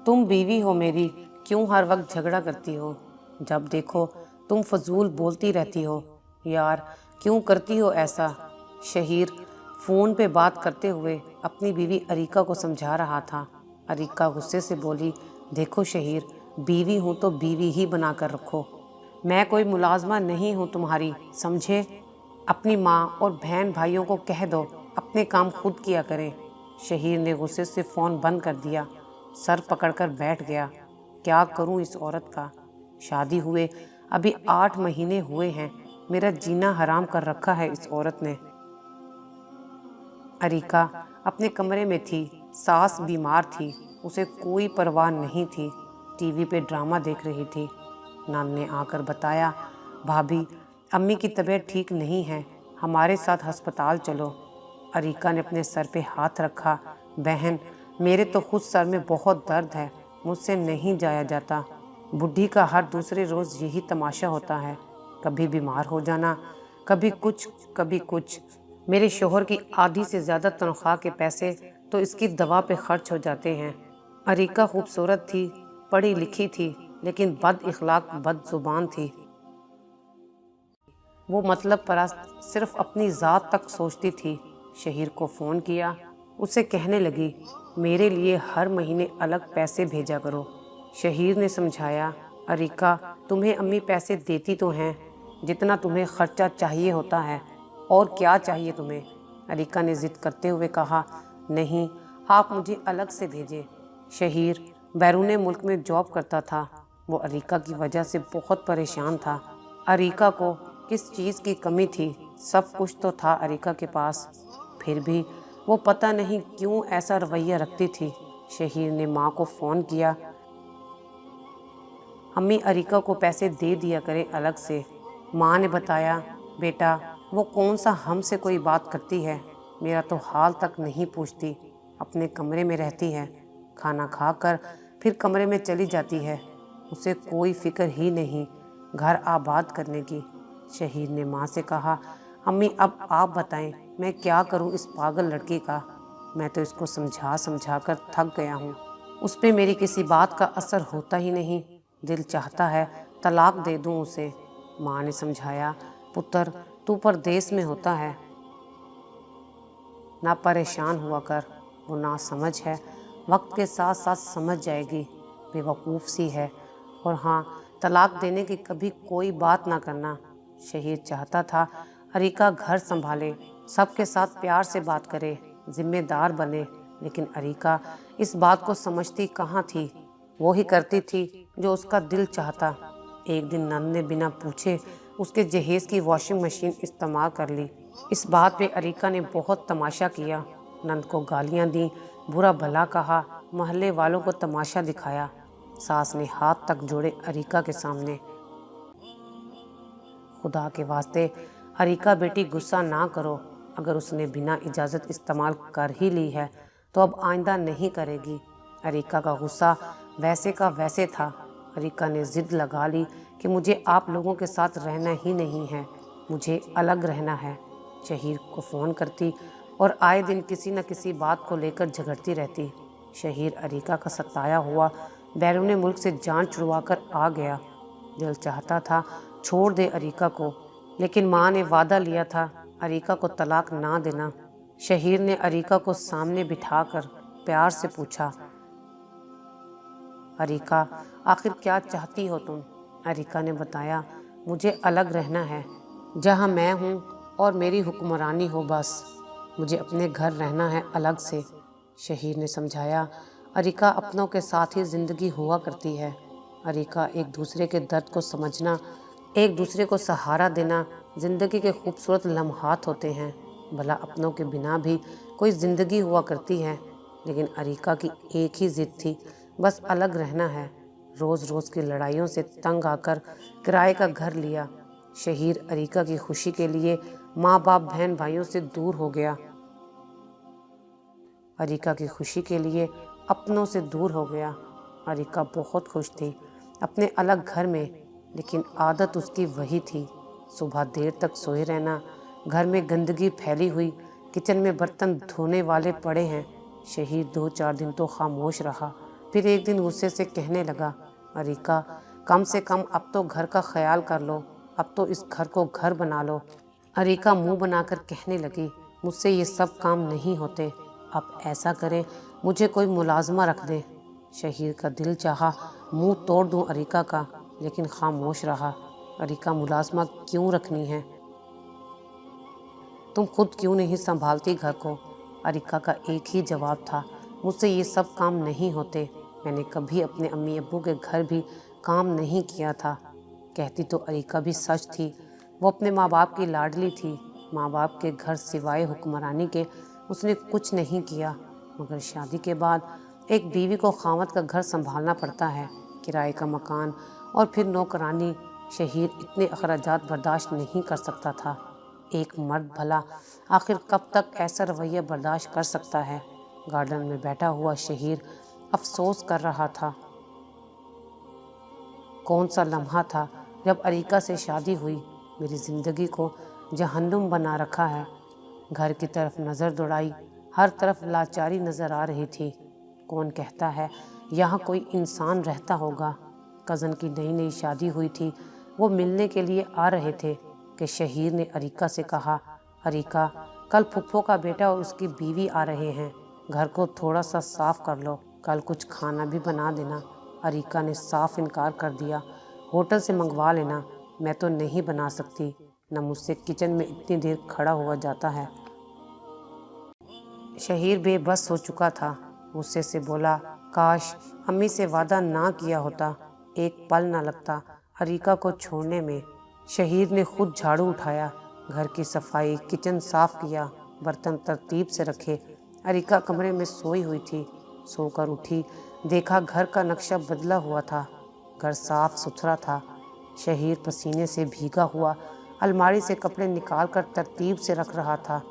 तुम बीवी हो मेरी, क्यों हर वक्त झगड़ा करती हो? जब देखो तुम फजूल बोलती रहती हो। यार क्यों करती हो ऐसा? शहीर फ़ोन पे बात करते हुए अपनी बीवी अरीका को समझा रहा था। अरीका गुस्से से बोली, देखो शहीर, बीवी हूँ तो बीवी ही बना कर रखो। मैं कोई मुलाजमा नहीं हूँ तुम्हारी, समझे? अपनी माँ और बहन भाइयों को कह दो अपने काम खुद किया करें। शहीर ने गुस्से से फ़ोन बंद कर दिया, सर पकड़कर बैठ गया। क्या करूं इस औरत का? शादी हुए अभी 8 महीने हुए हैं, मेरा जीना हराम कर रखा है इस औरत ने। अरीका अपने कमरे में थी, सास बीमार थी, उसे कोई परवाह नहीं थी। टीवी पे ड्रामा देख रही थी। नान ने आकर बताया, भाभी अम्मी की तबीयत ठीक नहीं है, हमारे साथ अस्पताल चलो। अरीका ने अपने सर पे हाथ रखा, बहन मेरे तो खुद सर में बहुत दर्द है, मुझसे नहीं जाया जाता। बुढ़ी का हर दूसरे रोज़ यही तमाशा होता है, कभी बीमार हो जाना, कभी कुछ कभी कुछ। मेरे शोहर की आधी से ज़्यादा तनख्वाह के पैसे तो इसकी दवा पे खर्च हो जाते हैं। अरीका खूबसूरत थी, पढ़ी लिखी थी, लेकिन बद इखलाक बद जुबान थी। वो मतलब परस्त सिर्फ अपनी ज़ात तक सोचती थी। शहीर को फ़ोन किया, उससे कहने लगी, मेरे लिए हर महीने अलग पैसे भेजा करो। शहीर ने समझाया, अरीका तुम्हें अम्मी पैसे देती तो हैं, जितना तुम्हें खर्चा चाहिए होता है, और क्या चाहिए तुम्हें? अरीका ने ज़िद करते हुए कहा, नहीं आप मुझे अलग से भेजें। शहीर बैरून मुल्क में जॉब करता था, वो अरीका की वजह से बहुत परेशान था। अरीका को किस चीज़ की कमी थी? सब कुछ तो था अरीका के पास, फिर भी वो पता नहीं क्यों ऐसा रवैया रखती थी। शहीर ने माँ को फ़ोन किया, अम्मी अरीका को पैसे दे दिया करे अलग से। माँ ने बताया, बेटा वो कौन सा हमसे कोई बात करती है, मेरा तो हाल तक नहीं पूछती, अपने कमरे में रहती है, खाना खाकर फिर कमरे में चली जाती है, उसे कोई फिक्र ही नहीं घर आबाद करने की। शहीर ने माँ से कहा, अम्मी अब आप बताएं मैं क्या करूं इस पागल लड़की का? मैं तो इसको समझा समझा कर थक गया हूँ, उस पे मेरी किसी बात का असर होता ही नहीं, दिल चाहता है तलाक दे दूं उसे। माँ ने समझाया, पुत्र तू परदेश में होता है, ना परेशान हुआ कर, वो ना समझ है, वक्त के साथ साथ समझ जाएगी, बेवकूफ़ सी है। और हाँ, तलाक देने की कभी कोई बात ना करना। शहीर चाहता था अरीका घर संभाले, सबके साथ प्यार से बात करे, जिम्मेदार बने, लेकिन अरीका इस बात को समझती कहाँ थी। वो ही करती थी जो उसका दिल चाहता। एक दिन नंद ने बिना पूछे उसके जहेज की वॉशिंग मशीन इस्तेमाल कर ली। इस बात पे अरीका ने बहुत तमाशा किया, नंद को गालियां दी, बुरा भला कहा, मोहल्ले वालों को तमाशा दिखाया। सास ने हाथ तक जोड़े अरीका के सामने, खुदा के वास्ते अरीका बेटी गुस्सा ना करो, अगर उसने बिना इजाज़त इस्तेमाल कर ही ली है तो अब आइंदा नहीं करेगी। अरीका का गुस्सा वैसे का वैसे था। अरीका ने ज़िद लगा ली कि मुझे आप लोगों के साथ रहना ही नहीं है, मुझे अलग रहना है। शहीर को फ़ोन करती और आए दिन किसी न किसी बात को लेकर झगड़ती रहती। शहीर अरीका का सताया हुआ बैरून मुल्क से जान छुड़वा कर आ गया। दिल चाहता था छोड़ दे अरीका को, लेकिन माँ ने वादा लिया था अरीका को तलाक ना देना। शहीर ने अरीका को सामने बिठाकर प्यार से पूछा, अरीका आखिर क्या चाहती हो तुम? अरीका ने बताया, मुझे अलग रहना है, जहाँ मैं हूँ और मेरी हुक्मरानी हो, बस मुझे अपने घर रहना है अलग से। शहीर ने समझाया, अरीका अपनों के साथ ही ज़िंदगी हुआ करती है। अरीका एक दूसरे के दर्द को समझना, एक दूसरे को सहारा देना ज़िंदगी के खूबसूरत लम्हात होते हैं। भला अपनों के बिना भी कोई ज़िंदगी हुआ करती है, लेकिन अरीका की एक ही ज़िद थी, बस अलग रहना है। रोज़ रोज़ की लड़ाइयों से तंग आकर किराए का घर लिया। शहीर अरीका की खुशी के लिए माँ बाप बहन भाइयों से दूर हो गया। अरीका की खुशी के लिए अपनों से दूर हो गया। अरीका बहुत खुश थी अपने अलग घर में, लेकिन आदत उसकी वही थी, सुबह देर तक सोए रहना, घर में गंदगी फैली हुई, किचन में बर्तन धोने वाले पड़े हैं। शहीर 2-4 दिन तो खामोश रहा, फिर एक दिन गुस्से से कहने लगा, अरीका कम से कम अब तो घर का ख्याल कर लो, अब तो इस घर को घर बना लो। अरीका मुंह बनाकर कहने लगी, मुझसे ये सब काम नहीं होते, अब ऐसा करें मुझे कोई मुलाजमा रख दे। शहीर का दिल चाहा मुंह तोड़ दूं अरीका का, लेकिन खामोश रहा। अरीका मुलाजमा क्यों रखनी है, तुम खुद क्यों नहीं संभालती घर को? अरीका का एक ही जवाब था, मुझसे ये सब काम नहीं होते, मैंने कभी अपने अम्मी अब्बू के घर भी काम नहीं किया था। कहती तो अरीका भी सच थी, वो अपने माँ बाप की लाडली थी। माँ बाप के घर सिवाय हुक्मरानी के उसने कुछ नहीं किया, मगर शादी के बाद एक बीवी को खावत का घर संभालना पड़ता है, किराए का मकान और फिर नौकरानी। शहीर इतने अखराजात बर्दाश्त नहीं कर सकता था। एक मर्द भला आखिर कब तक ऐसा रवैया बर्दाश्त कर सकता है? गार्डन में बैठा हुआ शहीर अफसोस कर रहा था। कौन सा लम्हा था जब अरीका से शादी हुई, मेरी ज़िंदगी को जहन्नुम बना रखा है। घर की तरफ नज़र दौड़ाई, हर तरफ लाचारी नज़र आ रही थी। कौन कहता है यहाँ कोई इंसान रहता होगा? कज़न की नई नई शादी हुई थी, वो मिलने के लिए आ रहे थे कि शहीर ने अरीका से कहा, अरीका कल फुप्पो का बेटा और उसकी बीवी आ रहे हैं, घर को थोड़ा सा साफ कर लो, कल कुछ खाना भी बना देना। अरीका ने साफ इनकार कर दिया, होटल से मंगवा लेना, मैं तो नहीं बना सकती, न मुझसे किचन में इतनी देर खड़ा हुआ जाता है। शहीर बेबस हो चुका था, गुस्से से बोला, काश अम्मी से वादा ना किया होता, एक पल ना लगता अरीका को छोड़ने में। शहीर ने खुद झाड़ू उठाया, घर की सफाई, किचन साफ किया, बर्तन तरतीब से रखे। अरीका कमरे में सोई हुई थी। सोकर उठी, देखा घर का नक्शा बदला हुआ था, घर साफ सुथरा था। शहीर पसीने से भीगा हुआ अलमारी से कपड़े निकालकर तरतीब से रख रहा था।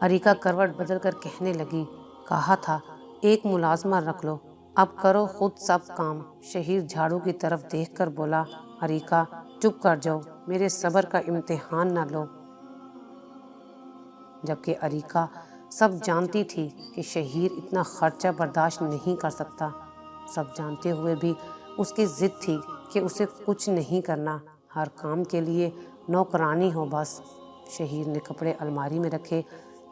अरीका करवट बदल कर कहने लगी, कहा था एक मुलाजमा रख लो, अब करो खुद सब काम। शहीर झाड़ू की तरफ देखकर बोला, अरीका चुप कर जाओ, मेरे सब्र का इम्तिहान ना लो। जबकि अरीका सब जानती थी कि शहीर इतना खर्चा बर्दाश्त नहीं कर सकता। सब जानते हुए भी उसकी जिद थी कि उसे कुछ नहीं करना, हर काम के लिए नौकरानी हो बस। शहीर ने कपड़े अलमारी में रखे।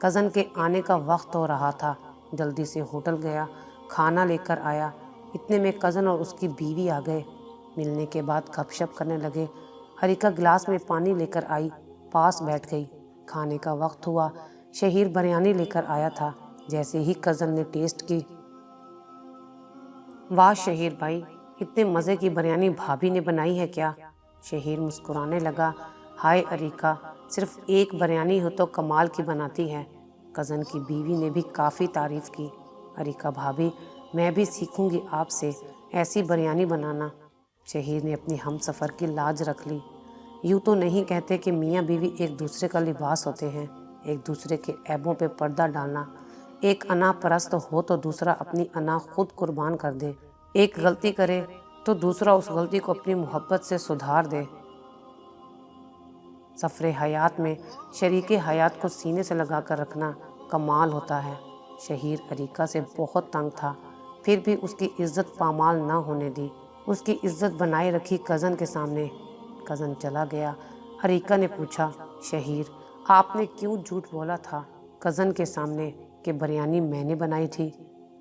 कज़न के आने का वक्त हो रहा था, जल्दी से होटल गया, खाना लेकर आया। इतने में कज़न और उसकी बीवी आ गए। मिलने के बाद गपशप करने लगे। अरीका गिलास में पानी लेकर आई, पास बैठ गई। खाने का वक्त हुआ। शहीर बिरयानी लेकर आया था। जैसे ही कज़न ने टेस्ट की, वाह शहीर भाई, इतने मज़े की बिरयानी भाभी ने बनाई है क्या? शहीर मुस्कुराने लगा, हाय अरीका, सिर्फ एक बिरयानी हो तो कमाल की बनाती है। कज़न की बीवी ने भी काफ़ी तारीफ़ की। अरीका भाभी, मैं भी सीखूंगी आपसे ऐसी बिरयानी बनाना। शहीर ने अपनी हमसफ़र की लाज रख ली। यूँ तो नहीं कहते कि मियाँ बीवी एक दूसरे का लिबास होते हैं, एक दूसरे के ऐबों पे पर्दा डालना। एक अना परस्त हो तो दूसरा अपनी अना खुद कुर्बान कर दे। एक गलती करे तो दूसरा उस गलती को अपनी मोहब्बत से सुधार दे। सफ़रे हयात में शरीके हयात को सीने से लगा कर रखना कमाल होता है। शहीर अरीका से बहुत तंग था, फिर भी उसकी इज्जत पामाल ना होने दी। उसकी इज्जत बनाए रखी कज़न के सामने। कज़न चला गया। अरीका ने पूछा, शहीर आपने क्यों झूठ बोला था कज़न के सामने कि बिरयानी मैंने बनाई थी?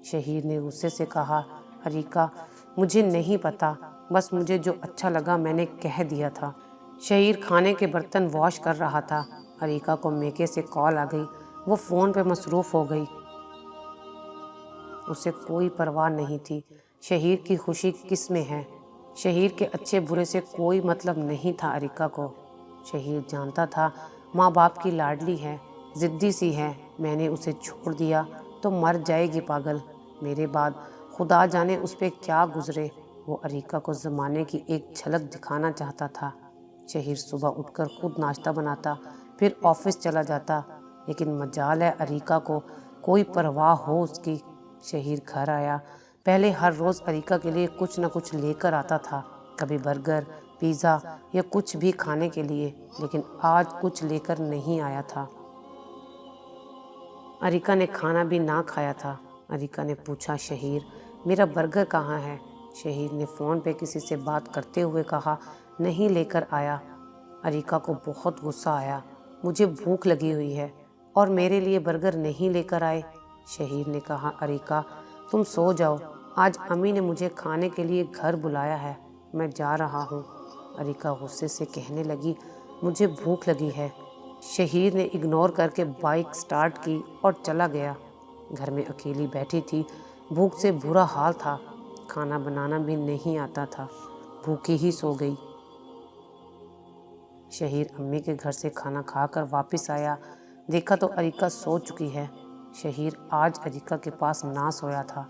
शहीर ने गुस्से से कहा, अरीका मुझे नहीं पता, बस मुझे जो अच्छा लगा मैंने कह दिया था। शहीर खाने के बर्तन वॉश कर रहा था। अरीका को मेके से कॉल आ गई। वो फ़ोन पे मसरूफ़ हो गई। उसे कोई परवाह नहीं थी शहीर की खुशी किस में है। शहीर के अच्छे बुरे से कोई मतलब नहीं था अरीका को। शहीर जानता था माँ बाप की लाडली है, ज़िद्दी सी है, मैंने उसे छोड़ दिया तो मर जाएगी पागल। मेरे बाद खुदा जाने उस पर क्या गुजरे। वो अरीका को ज़माने की एक झलक दिखाना चाहता था। शहीर सुबह उठकर खुद नाश्ता बनाता, फिर ऑफिस चला जाता, लेकिन मजाल है अरीका को कोई परवाह हो उसकी। शहीर घर आया, पहले हर रोज़ अरीका के लिए कुछ न कुछ लेकर आता था, कभी बर्गर, पिज़्ज़ा या कुछ भी खाने के लिए, लेकिन आज कुछ लेकर नहीं आया था। अरीका ने खाना भी ना खाया था। अरीका ने पूछा, शहीर میرا برگر کہاں ہے؟ شہیر نے فون پہ کسی سے بات کرتے ہوئے کہا۔ نہیں لے کر آیا۔ اریکا کو بہت غصہ آیا۔ مجھے بھوک لگی ہوئی ہے اور میرے لیے برگر نہیں لے کر آئے؟ شہیر نے کہا، اریکا تم سو جاؤ، آج امی نے مجھے کھانے کے لیے گھر بلایا ہے، میں جا رہا ہوں۔ اریکا غصے سے کہنے لگی، مجھے بھوک لگی ہے۔ شہیر نے اگنور کر کے بائک سٹارٹ کی اور چلا گیا۔ گھر میں اکیلی بیٹھی تھی، بھوک سے برا حال تھا، کھانا بنانا بھی نہیں آتا تھا، بھوکی ہی سو گئی۔ شہیر امی کے گھر سے کھانا کھا کر واپس آیا، دیکھا تو اریکا سو چکی ہے۔ شہیر آج اریکا کے پاس نہ سویا تھا،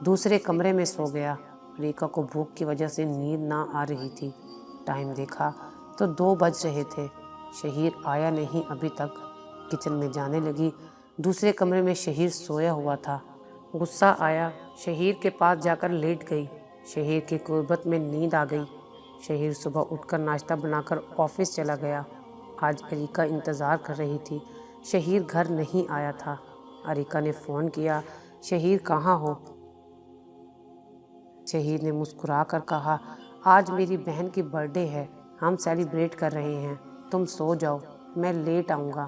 دوسرے کمرے میں سو گیا۔ اریکا کو بھوک کی وجہ سے نیند نہ آ رہی تھی۔ ٹائم دیکھا تو 2 بج رہے تھے، شہیر آیا نہیں ابھی تک۔ کچن میں جانے لگی، دوسرے کمرے میں شہیر سویا ہوا تھا۔ غصہ آیا، شہیر کے پاس جا کر لیٹ گئی۔ شہیر کی قربت میں نیند آ گئی۔ شہیر صبح اٹھ کر ناشتہ بنا کر آفس چلا گیا۔ آج اریکا انتظار کر رہی تھی، شہیر گھر نہیں آیا تھا۔ اریکا نے فون کیا، شہیر کہاں ہو؟ شہیر نے مسکرا کر کہا، آج میری بہن کی برتھ ڈے ہے، ہم سیلیبریٹ کر رہے ہیں، تم سو جاؤ، میں لیٹ آؤں گا۔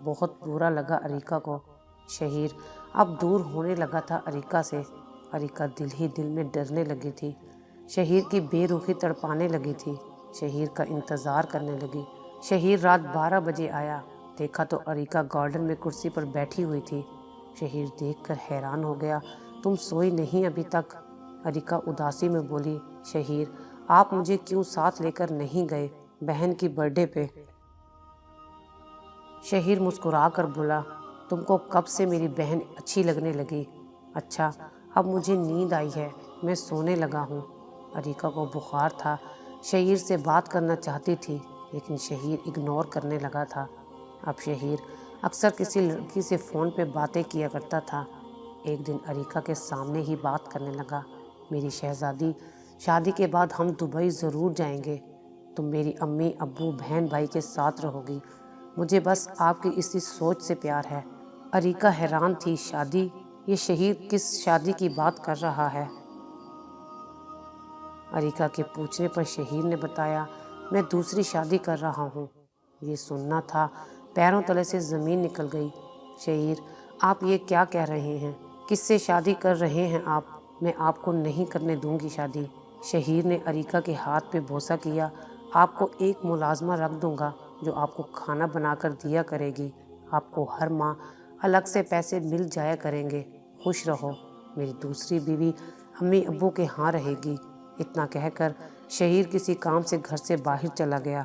بہت برا لگا اریکا کو۔ شہیر اب دور ہونے لگا تھا اریکا سے۔ اریکا دل ہی دل میں ڈرنے لگی تھی، شہیر کی بے رخی تڑپانے لگی تھی، شہیر کا انتظار کرنے لگی۔ شہیر رات 12 بجے آیا، دیکھا تو اریکا گارڈن میں کرسی پر بیٹھی ہوئی تھی۔ شہیر دیکھ کر حیران ہو گیا، تم سوئی نہیں ابھی تک؟ اریکا اداسی میں بولی، شہیر آپ مجھے کیوں ساتھ لے کر نہیں گئے بہن کی برتھ ڈے پہ؟ شہیر مسکرا کر بولا، تم کو کب سے میری بہن اچھی لگنے لگی؟ اچھا اب مجھے نیند آئی ہے، میں سونے لگا ہوں۔ اریکا کو بخار تھا، شہیر سے بات کرنا چاہتی تھی لیکن شہیر اگنور کرنے لگا تھا۔ اب شہیر اکثر کسی لڑکی سے فون پہ باتیں کیا کرتا تھا۔ ایک دن اریکا کے سامنے ہی بات کرنے لگا، میری شہزادی، شادی کے بعد ہم دبئی ضرور جائیں گے، تم میری امی ابو بہن بھائی کے ساتھ رہو گی، مجھے بس آپ کی اسی سوچ سے پیار ہے۔ اریکا حیران تھی، شادی؟ یہ شہیر کس شادی کی بات کر رہا ہے؟ اریکا کے پوچھنے پر شہیر نے بتایا، میں دوسری شادی کر رہا ہوں۔ یہ سننا تھا، پیروں تلے سے زمین نکل گئی۔ شہیر آپ یہ کیا کہہ رہے ہیں؟ کس سے شادی کر رہے ہیں آپ؟ میں آپ کو نہیں کرنے دوں گی شادی۔ شہیر نے اریکا کے ہاتھ پہ بوسہ کیا، آپ کو ایک ملازمہ رکھ دوں گا جو آپ کو کھانا بنا کر دیا کرے گی، آپ کو ہر ماہ الگ سے پیسے مل جایا کریں گے، خوش رہو، میری دوسری بیوی امی ابو کے ہاں رہے گی۔ اتنا کہہ کر شہیر کسی کام سے گھر سے باہر چلا گیا۔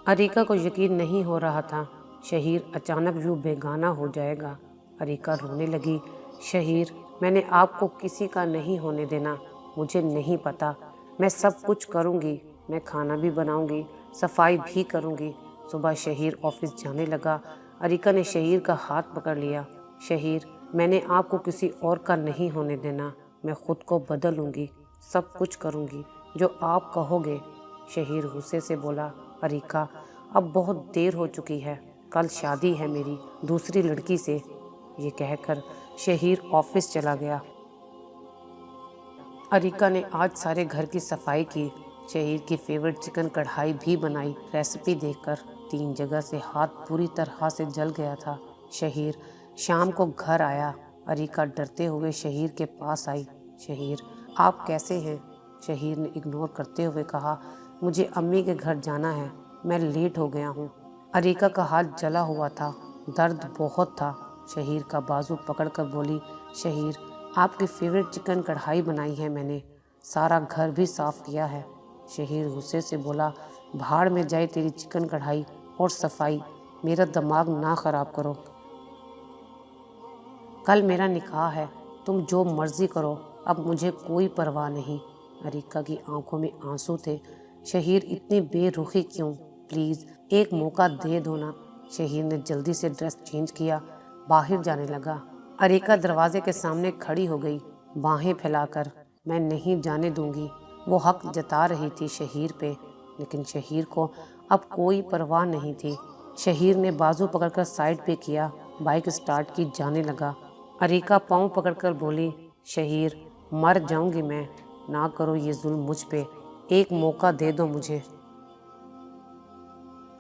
اریکا کو یقین نہیں ہو رہا تھا، شہیر اچانک یوں بیگانہ ہو جائے گا۔ اریکا رونے لگی، شہیر میں نے آپ کو کسی کا نہیں ہونے دینا، مجھے نہیں پتا، میں سب کچھ کروں گی، میں کھانا بھی بناؤں گی، صفائی بھی کروں گی۔ صبح شہیر آفس جانے لگا، اریکا نے شہیر کا ہاتھ پکڑ لیا، شہیر میں نے آپ کو کسی اور کا نہیں ہونے دینا، میں خود کو بدل لوں گی، سب کچھ کروں گی جو آپ کہو گے۔ شہیر غصے سے بولا، اریکا اب بہت دیر ہو چکی ہے، کل شادی ہے میری دوسری لڑکی سے۔ یہ کہہ کر شہیر آفس چلا گیا۔ اریکا نے آج سارے گھر کی صفائی کی، شہیر کی فیورٹ چکن کڑھائی بھی بنائی۔ ریسیپی دیکھ کر 3 جگہ سے ہاتھ پوری طرح سے جل گیا تھا۔ شہیر شام کو گھر آیا، اریکا ڈرتے ہوئے شہیر کے پاس آئی، شہیر آپ کیسے ہیں؟ شہیر نے اگنور کرتے ہوئے کہا، مجھے امی کے گھر جانا ہے، میں لیٹ ہو گیا ہوں۔ اریکا کا ہاتھ جلا ہوا تھا، درد بہت تھا۔ شہیر کا بازو پکڑ کر بولی، شہیر آپ کی فیورٹ چکن کڑھائی بنائی ہے میں نے، سارا گھر بھی صاف کیا ہے۔ شہیر غصے سے بولا، بھاڑ میں جائے تیری چکن کڑھائی اور صفائی، میرا دماغ نہ خراب کرو۔ کل میرا نکاح ہے، تم جو مرضی کرو، اب مجھے کوئی پرواہ نہیں۔ اریکا کی آنکھوں میں آنسو تھے، شہیر اتنی بے رخی کیوں؟ پلیز ایک موقع دے دو نا۔ شہیر نے جلدی سے ڈریس چینج کیا، باہر جانے لگا۔ اریکا دروازے کے سامنے کھڑی ہو گئی، باہیں پھیلا کر، میں نہیں جانے دوں گی۔ وہ حق جتا رہی تھی شہیر پہ، لیکن شہیر کو اب کوئی پرواہ نہیں تھی۔ شہیر نے بازو پکڑ کر سائڈ پہ کیا، بائک سٹارٹ کی، جانے لگا۔ اریکا پاؤں پکڑ کر بولی، شہیر، مر جاؤں گی میں، نہ کرو یہ ظلم مجھ پہ، ایک موقع دے دو مجھے۔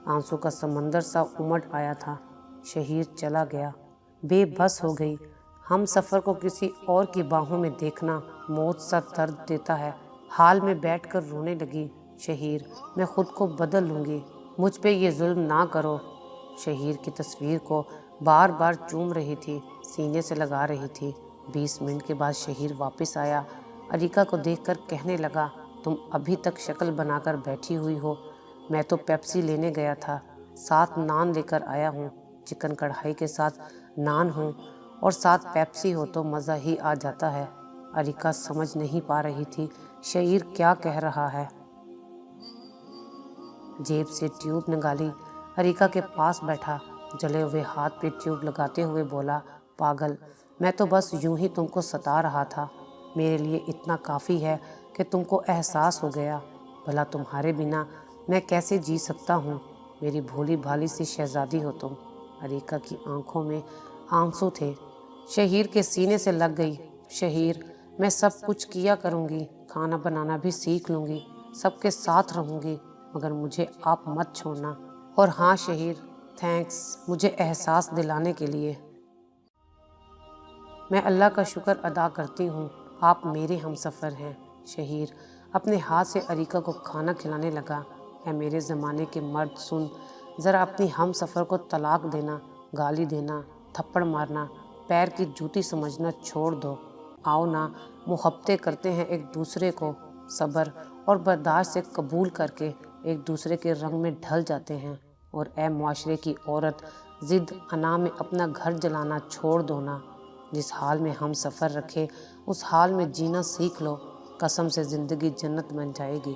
آنسو کا سمندر سا امڑ آیا تھا۔ شہیر چلا گیا، بے بس ہو گئی۔ ہم سفر کو کسی اور کی باہوں میں دیکھنا موت سا درد دیتا ہے۔ حال میں بیٹھ کر رونے لگی۔ شہیر، میں خود کو بدل لوں گی، مجھ پہ یہ ظلم نہ کرو۔ شہیر کی تصویر کو بار بار چوم رہی تھی، سینے سے لگا رہی تھی۔ 20 منٹ کے بعد شہیر واپس آیا۔ اریکا کو دیکھ کر کہنے لگا، تم ابھی تک شکل بنا کر بیٹھی ہوئی ہو؟ میں تو پیپسی لینے گیا تھا، 7 نان لے کر آیا ہوں۔ چکن کڑھائی کے ساتھ نان ہوں اور 7 پیپسی ہو تو مزہ ہی آ جاتا ہے۔ اریکا سمجھ نہیں پا رہی تھی شہیر کیا کہہ رہا ہے۔ جیب سے ٹیوب نکالی، اریکا کے پاس بیٹھا، جلے ہوئے ہاتھ پہ ٹیوب لگاتے ہوئے بولا، پاگل، میں تو بس یوں ہی تم کو ستا رہا تھا۔ میرے لیے اتنا کافی ہے کہ تم کو احساس ہو گیا۔ بھلا تمہارے بنا میں کیسے جی سکتا ہوں؟ میری بھولی بھالی سی شہزادی ہو تم۔ اریکا کی آنکھوں میں آنسو تھے۔ شہیر کے سینے سے لگ گئی۔ شہیر، میں سب کچھ کیا کروں گی، کھانا بنانا بھی سیکھ لوں گی، سب کے ساتھ رہوں گی، مگر مجھے آپ مت چھوڑنا۔ اور ہاں شہیر، تھینکس مجھے احساس دلانے کے لیے۔ میں اللہ کا شکر ادا کرتی ہوں، آپ میرے ہم سفر ہیں۔ شہیر اپنے ہاتھ سے اریکا کو کھانا کھلانے لگا۔ اے میرے زمانے کے مرد، سن، ذرا اپنی ہم سفر کو طلاق دینا، گالی دینا، تھپڑ مارنا، پیر کی جوتی سمجھنا چھوڑ دو۔ آؤ نا، محبتیں کرتے ہیں ایک دوسرے کو، صبر اور برداشت سے قبول کر کے ایک دوسرے کے رنگ میں ڈھل جاتے ہیں۔ اور اے معاشرے کی عورت، ضد انا میں اپنا گھر جلانا چھوڑ دو نا۔ جس حال میں ہم سفر رکھے اس حال میں جینا سیکھ لو، قسم سے زندگی جنت بن جائے گی۔